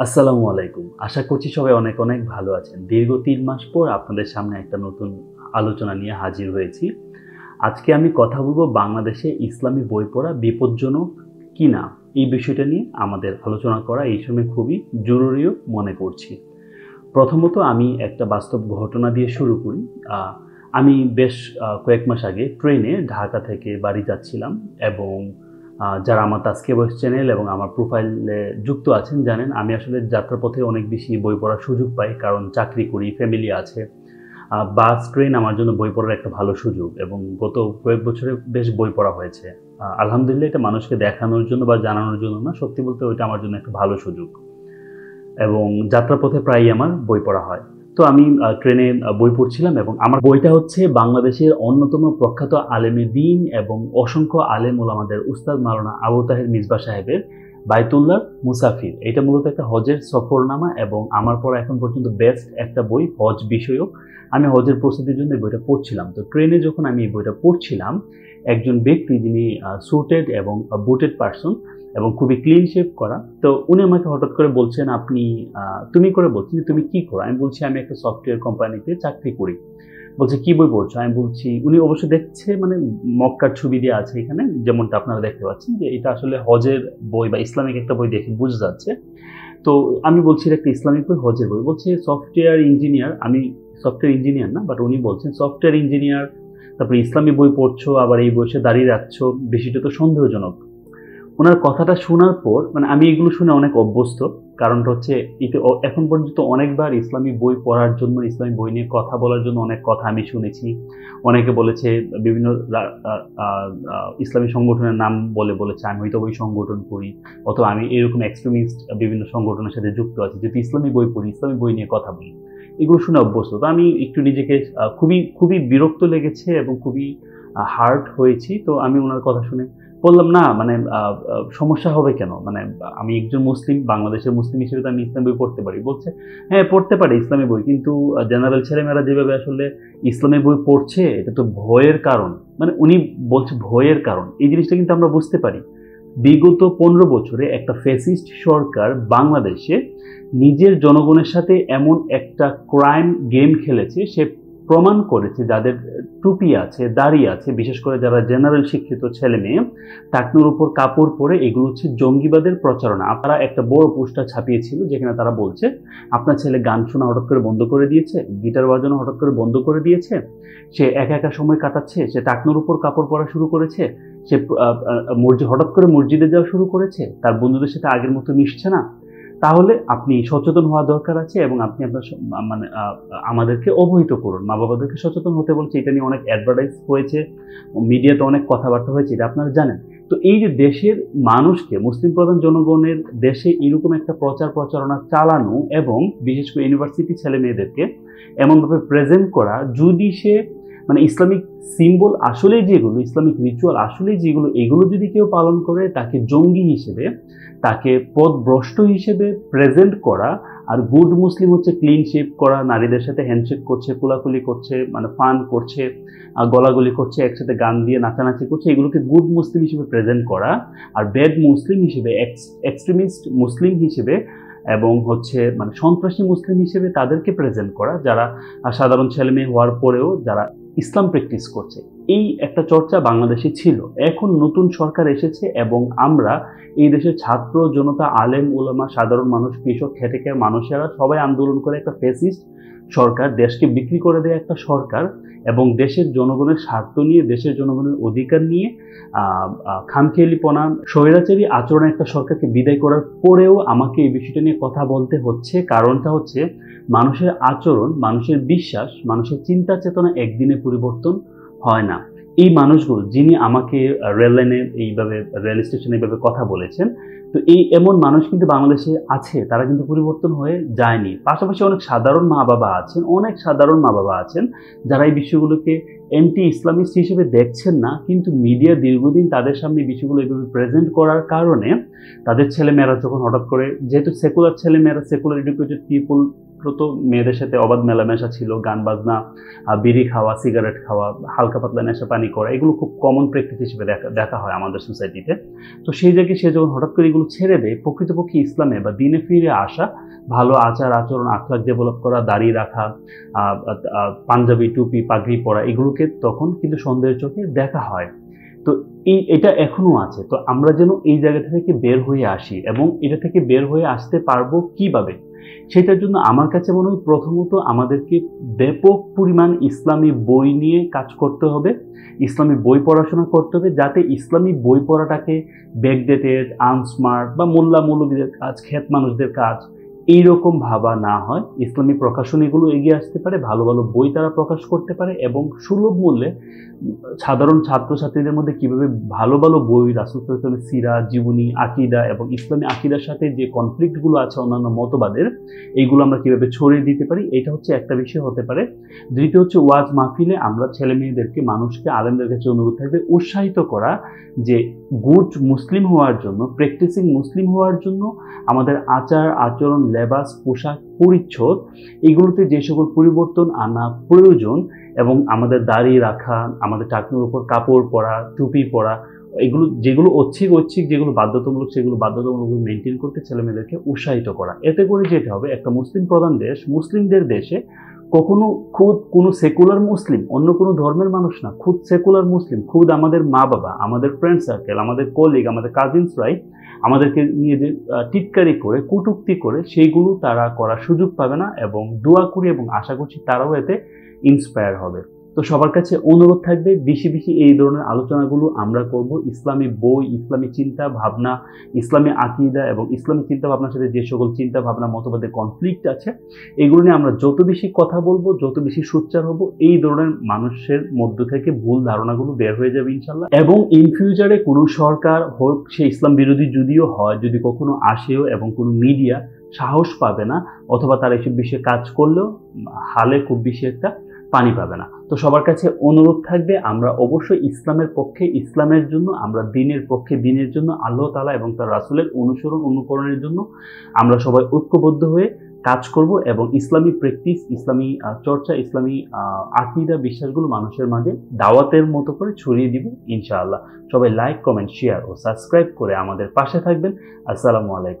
আসসালামু আলাইকুম। আশা করছি সবাই অনেক, অনেক ভালো আছেন। দীর্ঘ ৩ মাস পর আপনাদের সামনে একটা নতুন আলোচনা নিয়ে হাজির হয়েছি। আজকে আমি কথা বলব বাংলাদেশে ইসলামী বই পড়া বিপজ্জনক কিনা? এই বিষয়টা নিয়ে আমাদের আলোচনা করা এই সময় খুবই জরুরিও মনে করছি। প্রথমত আমি একটা বাস্তব ঘটনা দিয়ে শুরু করি। আ আমি বেশ কয়েক মাস আগে ট্রেনে ঢাকা থেকে বাড়ি যাচ্ছিলাম এবং যারা আমার তাসকিয়া ভয়েস চ্যানেল এবং আমার প্রোফাইলে যুক্ত আছেন জানেন আমি আসলে যাত্রাপথে অনেক বেশি বই পড়ার সুযোগ পাই। কারণ চাকরি করি, ফ্যামিলি আছে। বাস, ট্রেন আমার জন্য বই পড়ার একটা ভালো সুযোগ এবং গত কয়েক বছরে বেশ বই পড়া হয়েছে। আলহামদুলিল্লাহ এটা মানুষকে দেখানোর জন্য বা জানানোর জন্য না, সত্যি বলতে ওইটা আমার জন্য একটা ভালো সুযোগ। এবং যাত্রাপথে প্রায়ই আমার বই পড়া হয়। তো আমি ট্রেনে বই পড়ছিলাম এবং আমার বইটা হচ্ছে বাংলাদেশের অন্যতম প্রখ্যাত আলেমে দ্বীন এবং অসংখ্য আলেম ওলামাদের উস্তাদ মাওলানা আবু তাহের মিসবাহ সাহেবের বাইতুল্লাহর মুসাফির। এটা মূলত একটা হজের সফরনামা এবং আমার পড়া এখন পর্যন্ত বেস্ট একটা বই হজ বিষয়ক। আমি হজের প্রস্তুতির জন্য এই বইটা পড়ছিলাম। তো ট্রেনে যখন আমি এই বইটা পড়ছিলাম, একজন ব্যক্তি যিনি স্যুটেড এবং বুটেড পারসন এবং খুবই ক্লিন শেভ করা। তো উনি আমাকে হঠাৎ করে বলছেন, "আপনি" তুমি করে বলছেন যে, "তুমি কি করো?" আমি বলছি, "আমি একটা সফটওয়্যার কোম্পানিতে চাকরি করি।" বলছে, "কি বই পড়ছো?" আমি বলছি উনি অবশ্য দেখছে মানে মক্কার ছবি দেয়া আছে এখানে, যেমনটা আপনারা দেখতে পাচ্ছেন যে এটা আসলে হজের বই বা ইসলামিক একটা বই দেখে বোঝা যাচ্ছে। তো আমি বলছি এটা একটা ইসলামিক বই, হজের বই। বলছে সফটওয়্যার ইঞ্জিনিয়ার। আমি সফটওয়্যার ইঞ্জিনিয়ার না, বাট উনি বলছেন সফটওয়্যার ইঞ্জিনিয়ার, তারপরে ইসলামী বই পড়ছো, আবার এই বয়সে দাঁড়িয়ে রাখছো, বিষয়টা তো সন্দেহজনক। উনার কথাটা শোনার পর মানে আমি এগুলো শুনে অনেক অভ্যস্ত। কারণটা হচ্ছে এখন পর্যন্ত অনেকবার ইসলামী বই পড়ার জন্য, ইসলামী বই নিয়ে কথা বলার জন্য অনেক কথা আমি শুনেছি। অনেকে বলেছে বিভিন্ন রা আ আ আ ইসলামী সংগঠনের নাম বলেছে আমি হয়তো ওই সংগঠন করি অথবা আমি এরকম এক্সট্রিমিস্ট বিভিন্ন সংগঠনের সাথে যুক্ত আছি। যেহেতু ইসলামী বই পড়ি, ইসলামী বই নিয়ে কথা বলি। এগুলো শুনে অভ্যস্ত। তো আমি একটু নিজেকে খুবই বিরক্ত লেগেছে এবং খুবই হার্ট হয়েছি। তো আমি উনার কথা শুনে বললাম, "না মানে আ আ সমস্যা হবে কেন? মানে আমি একজন মুসলিম, বাংলাদেশের মুসলিম হিসেবে তো আমি ইসলামী বই পড়তে পারি।" বলছে, "হ্যাঁ, পড়তে পারে ইসলামী বই। কিন্তু জেনারেল ছেলেমেয়েরা যেভাবে আসলে ইসলামী বই পড়ছে, এটা তো ভয়ের কারণ।" মানে উনি বলছে ভয়ের কারণ। এই জিনিসটা কিন্তু আমরা বুঝতে পারি। বিগত ১৫ বছরে একটা ফ্যাসিস্ট সরকার বাংলাদেশে নিজের জনগণের সাথে এমন একটা ক্রাইম গেম খেলেছে, সে প্রমাণ করেছে যাদের টুপি আছে, দাড়ি আছে, বিশেষ করে যারা জেনারেল শিক্ষিত ছেলেমেয়ে, টাকনুর উপর কাপড় পরে এগুলো হচ্ছে জঙ্গিবাদের প্রচারণা। আপনারা একটা বড় পোস্টার ছাপিয়েছিল যেখানে তারা বলছে, "আপনার ছেলে গান শোনা হঠাৎ করে বন্ধ করে দিয়েছে, গিটার বাজানো হঠাৎ করে বন্ধ করে দিয়েছে, সে একা, একা সময় কাটাচ্ছে, সে টাকনুর উপর কাপড় পরা শুরু করেছে, সে আ আ হঠাৎ করে মসজিদে যাওয়া শুরু করেছে, তার বন্ধুদের সাথে আগের মতো মিশছে না। তাহলে আপনি সচেতন হওয়া দরকার আছে এবং আপনি আপনার মানে আমাদেরকে অবহিত করুন।" মা-বাবাদেরকে সচেতন হতে বলছে। এটা নিয়ে অনেক অ্যাডভার্টাইজ হয়েছে, মিডিয়াতে অনেক কথাবার্তা হয়েছে, এটা আপনারা জানেন। তো এই যে দেশের মানুষকে, মুসলিম প্রধান জনগণের দেশে এরকম একটা প্রচারণা চালানো এবং বিশেষ করে ইউনিভার্সিটি ছেলেমেয়েদেরকে এমনভাবে প্রেজেন্ট করা, যদি সে মানে ইসলামিক সিম্বল আসলেই যেগুলো, ইসলামিক রিচুয়াল আসলেই যেগুলো, এগুলো যদি কেউ পালন করে, তাকে জঙ্গি হিসেবে, তাকে পথভ্রষ্ট হিসেবে প্রেজেন্ট করা। আর গুড মুসলিম হচ্ছে ক্লিন শেভ করা, নারীদের সাথে হ্যান্ডশেক করছে, কোলাকুলি করছে, মানে ফান করছে, গলাগুলি করছে, একসাথে গান দিয়ে নাচানাচি করছে, এগুলোকে গুড মুসলিম হিসেবে প্রেজেন্ট করা। আর ব্যাড মুসলিম হিসেবে, এক্সট্রিমিস্ট মুসলিম হিসেবে এবং হচ্ছে মানে সন্ত্রাসী মুসলিম হিসেবে তাদেরকে প্রেজেন্ট করা, যারা সাধারণ ছেলেমেয়ে হওয়ার পরেও যারা ইসলাম প্র্যাকটিস করছে। এই একটা চর্চা বাংলাদেশে ছিল। এখন নতুন সরকার এসেছে এবং আমরা এই দেশের ছাত্র জনতা, আলেম ওলামা, সাধারণ মানুষ, কৃষক, খেটে খাওয়া মানুষেরা সবাই আন্দোলন করে একটা ফ্যাসিস্ট সরকার, দেশকে বিক্রি করে দেয়া একটা সরকার এবং দেশের জনগণের স্বার্থ নিয়ে, দেশের জনগণের অধিকার নিয়ে খামখেয়ালিপনা, স্বৈরাচারী আচরণের একটা সরকারকে বিদায় করার পরেও আমাকে এই বিষয়টা নিয়ে কথা বলতে হচ্ছে। কারণটা হচ্ছে মানুষের আচরণ, মানুষের বিশ্বাস, মানুষের চিন্তা চেতনা একদিনে পরিবর্তন হয় না। এই মানুষগুলো যিনি আমাকে রেল লাইনে এইভাবে, রেল স্টেশনে এইভাবে কথা বলেছেন, তো এমন মানুষ কিন্তু বাংলাদেশে আছে, তারা কিন্তু পরিবর্তন হয়ে যায়নি। পাশাপাশি অনেক সাধারণ মা-বাবা আছেন, অনেক সাধারণ মা-বাবা আছেন যারা এই বিষয়গুলোকে অ্যান্টি ইসলামিস্ট হিসেবে দেখছেন না, কিন্তু মিডিয়া দীর্ঘদিন তাদের সামনে বিষয়গুলো এভাবে প্রেজেন্ট করার কারণে তাদের ছেলেমেয়েরা যখন হঠাৎ করে, যেহেতু সেকুলার ছেলেমেয়েরা, সেকুলার এডুকেটেড পিপল তো মেয়েদের সাথে অবাধ মেলামেশা ছিল, গান বাজনা, বিড়ি খাওয়া, সিগারেট খাওয়া, হালকা পাতলা নেশা পানি করা, এগুলো খুব কমন প্র্যাকটিস হিসেবে দেখা হয় আমাদের সোসাইটিতে। তো সেই জায়গায় সে যখন হঠাৎ করে এগুলো ছেড়ে দেয়, প্রকৃতপক্ষে ইসলামে বা দিনে ফিরে আসা, ভালো আচার আচরণ আখলাক ডেভেলপ করা, দাড়ি রাখা, পাঞ্জাবি টুপি পাগড়ি পরা, এগুলোকে তখন কিন্তু সন্দেহের চোখে দেখা হয়। তো এটা এখনো আছে। তো আমরা যেন এই জায়গা থেকে বের হয়ে আসি, এবং এটা থেকে বের হয়ে আসতে পারবো কিভাবে, সেটার জন্য আমার কাছে মনে হয় প্রথমত আমাদেরকে ব্যাপক পরিমাণ ইসলামী বই নিয়ে কাজ করতে হবে, ইসলামী বই পড়াশোনা করতে হবে, যাতে ইসলামী বই পড়াটাকে ব্যাকডেটেড, আনস্মার্ট বা মোল্লা মৌলবীদের কাজ, খ্যাত মানুষদের কাজ এইরকম ভাবা না হয়। ইসলামী প্রকাশনীগুলো এগিয়ে আসতে পারে, ভালো ভালো বই তারা প্রকাশ করতে পারে, এবং সুলভ মূল্যে সাধারণ ছাত্রছাত্রীদের মধ্যে কিভাবে ভালো ভালো বই, রাসূল সাল্লাল্লাহু আলাইহি ওয়াসাল্লামের সিরা, জীবনী, আকীদা এবং ইসলামী আকীদার সাথে যে কনফ্লিক্টগুলো আছে অন্যান্য মতবাদের, এইগুলো আমরা কিভাবে ছড়িয়ে দিতে পারি, এটা হচ্ছে একটা বিষয় হতে পারে। দ্বিতীয় হচ্ছে ওয়াজ মাহফিলে আমরা ছেলে মেয়েদেরকে, মানুষকে, আলেমদের কাছে অনুরোধ থাকবে উৎসাহিত করা যে গুড মুসলিম হওয়ার জন্য, প্র্যাকটিসিং মুসলিম হওয়ার জন্য আমাদের আচার আচরণ, লেবাস, পোশাক পরিচ্ছদ, এগুলোতে যে সকল পরিবর্তন আনা প্রয়োজন, এবং আমাদের দাড়ি রাখা, আমাদের টাকনুর উপর কাপড় পরা, টুপি পরা, এগুলো যেগুলো ঐচ্ছিক যেগুলো বাধ্যতামূলক, সেগুলো বাধ্যতামূলক মেনটেন করতে ছেলেমেয়েদেরকে উৎসাহিত করা। এতে করে যেটা হবে, একটা মুসলিম প্রধান দেশ, মুসলিমদের দেশে কখনো খুদ কোনো সেকুলার মুসলিম, অন্য কোনো ধর্মের মানুষ না, খুদ সেকুলার মুসলিম, খুদ আমাদের মা বাবা, আমাদের ফ্রেন্ড সার্কেল, আমাদের কলিগ, আমাদের কাজিনসরাই আমাদেরকে নিয়ে যে টিটকারি করে, কটূক্তি করে, সেইগুলো তারা করার সুযোগ পাবে না। এবং দোয়া করি এবং আশা করছি তারাও এতে ইন্সপায়ার হবে। তো সবার কাছে অনুরোধ থাকবে, বেশি বেশি এই ধরনের আলোচনাগুলো আমরা করব। ইসলামী বই, ইসলামী চিন্তা ভাবনা, ইসলামী আকীদা এবং ইসলামী চিন্তা ভাবনার সাথে যে সকল চিন্তা ভাবনা মতবাদের কনফ্লিক্ট আছে, এগুলো নিয়ে আমরা যত বেশি কথা বলবো, যত বেশি সোচ্চার হব, এই ধরনের মানুষের মধ্য থেকে ভুল ধারণাগুলো বের হয়ে যাবে ইনশাল্লাহ। এবং ইন ফিউচারে কোনো সরকার হোক, সে ইসলাম বিরোধী যদিও হয়, যদি কখনো আসেও, এবং কোনো মিডিয়া সাহস পাবে না, অথবা তারা এসব বিষয়ে কাজ করলেও হালে খুব বেশি একটা পানি পাবে না। তো সবার কাছে অনুরোধ থাকবে, আমরা অবশ্যই ইসলামের পক্ষে, ইসলামের জন্য, আমরা দ্বীনের পক্ষে, দ্বীনের জন্য, আল্লাহ তাআলা এবং তার রাসূলের অনুকরণের জন্য আমরা সবাই ঐক্যবদ্ধ হয়ে কাজ করব, এবং ইসলামী প্র্যাকটিস, ইসলামী চর্চা, ইসলামী আকীদা, বিশ্বাসগুলো মানুষের মাঝে দাওয়াতের মতো করে ছড়িয়ে দিব ইনশাআল্লাহ। সবাই লাইক, কমেন্ট, শেয়ার ও সাবস্ক্রাইব করে আমাদের পাশে থাকবেন। আসসালামু আলাইকুম।